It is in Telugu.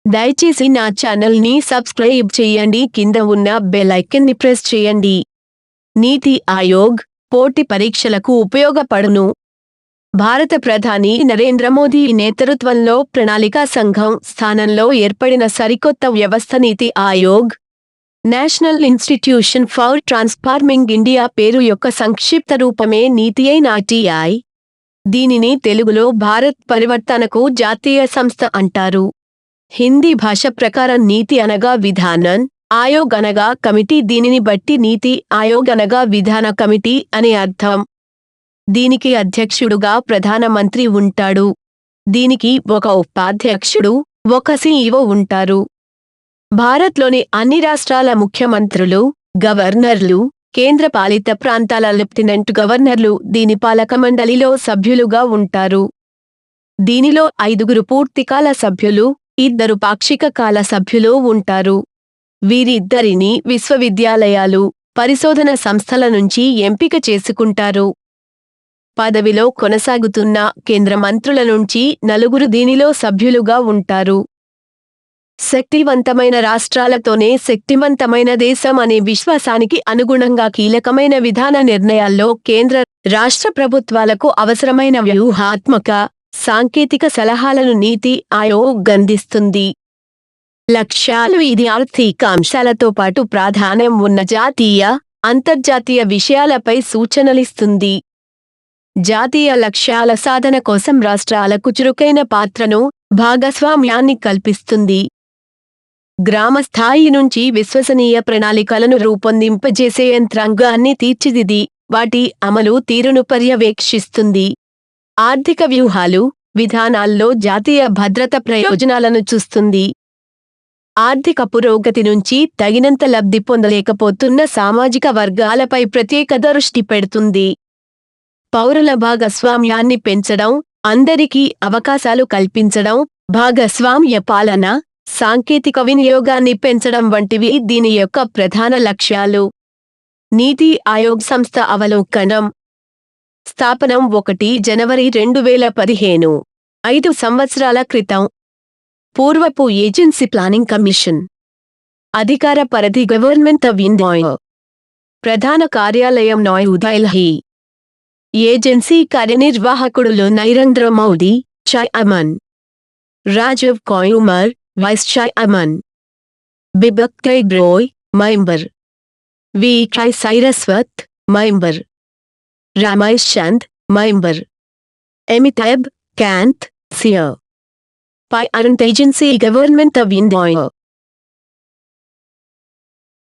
దయచేసి నా ఛానల్ని సబ్స్క్రైబ్ చేయండి. కింద ఉన్న బెల్ ఐకాన్ని ప్రెస్ చేయండి. నీతి ఆయోగ్ పోటీ పరీక్షలకు ఉపయోగపడును. భారత ప్రధాని నరేంద్ర మోదీ నేతృత్వంలో ప్రణాళికా సంఘం స్థానంలో ఏర్పడిన సరికొత్త వ్యవస్థ నీతి Aayog. National institution for transforming India పేరు యొక్క సంక్షిప్త రూపమే నీతి ఐ. దీనిని తెలుగులో భారత్ పరివర్తనకు జాతీయ సంస్థ అంటారు. హిందీ భాష ప్రకారం నీతి అనగా విధానం, ఆయోగ్ అనగా కమిటీ. దీనిని బట్టి నీతి ఆయోగ్ అనగా విధాన కమిటీ అని అర్థం. దీనికి అధ్యక్షుడుగా ప్రధానమంత్రి ఉంటాడు. దీనికి ఒక ఉపాధ్యక్షుడు, ఒక CEO ఉంటారు. భారత్లోని అన్ని రాష్ట్రాల ముఖ్యమంత్రులు, గవర్నర్లు, కేంద్రపాలిత ప్రాంతాల లెఫ్టినెంట్ గవర్నర్లు దీని పాలక మండలిలో సభ్యులుగా ఉంటారు. దీనిలో 5 పూర్తికాల సభ్యులు, 2 పాక్షిక కాల సభ్యులు ఉంటారు. వీరిద్దరిని విశ్వవిద్యాలయాలు, పరిశోధన సంస్థల నుంచి ఎంపిక చేసుకుంటారు. పదవిలో కొనసాగుతున్న కేంద్ర మంత్రుల నుంచి 4 దీనిలో సభ్యులుగా ఉంటారు. శక్తివంతమైన రాష్ట్రాలతోనే శక్తివంతమైన దేశం అనే విశ్వాసానికి అనుగుణంగా కీలకమైన విధాన నిర్ణయాల్లో కేంద్ర, రాష్ట్ర ప్రభుత్వాలకు అవసరమైన వ్యూహాత్మక, సాంకేతిక సలహాలను నీతి ఆయోగ్ అందిస్తుంది. లక్ష్యాలు ఇది ఆర్థిక అంశాలతో పాటు ప్రాధాన్యం ఉన్న జాతీయ, అంతర్జాతీయ విషయాలపై సూచనలిస్తుంది. జాతీయ లక్ష్యాల సాధన కోసం రాష్ట్రాలకు చురుకైన పాత్రను, భాగస్వామ్యాన్ని కల్పిస్తుంది. గ్రామ స్థాయి నుంచి విశ్వసనీయ ప్రణాళికలను రూపొందింపజేసే యంత్రాంగాన్ని తీర్చిదిద్ది, వాటి అమలు తీరును పర్యవేక్షిస్తుంది. ఆర్థిక వ్యూహాలు, విధానాల్లో జాతీయ భద్రత ప్రయోజనాలను చూస్తుంది. ఆర్థిక పురోగతి నుంచి తగినంత లబ్ధి పొందలేకపోతున్న సామాజిక వర్గాలపై ప్రత్యేక దృష్టి పెడుతుంది. పౌరుల భాగస్వామ్యాన్ని పెంచడం, అందరికీ అవకాశాలు కల్పించడం, భాగస్వామ్య పాలన, సాంకేతిక వినియోగాన్ని పెంచడం వంటివి దీని యొక్క ప్రధాన లక్ష్యాలు. నీతి ఆయోగ్ సంస్థ అవలోకనం. స్థాపనం 1 జనవరి 2015. 5 సంవత్సరాల క్రితం. పూర్వపు ఏజెన్సీ ప్లానింగ్ కమిషన్. అధికార పరిధి గవర్నమెంట్ ఆఫ్ ఇండియా. ప్రధాన కార్యాలయం న్యూఢిల్లీ. ఏజెన్సీ కార్యనిర్వాహకుడులు Narendra Modi, chairman. Rajiv Kumar, vice chairman. Bibek Roy, member. VK Saraswat, member. Ramesh Chand, member. Amitabh Kant, CEO. Parent Agency Government of India.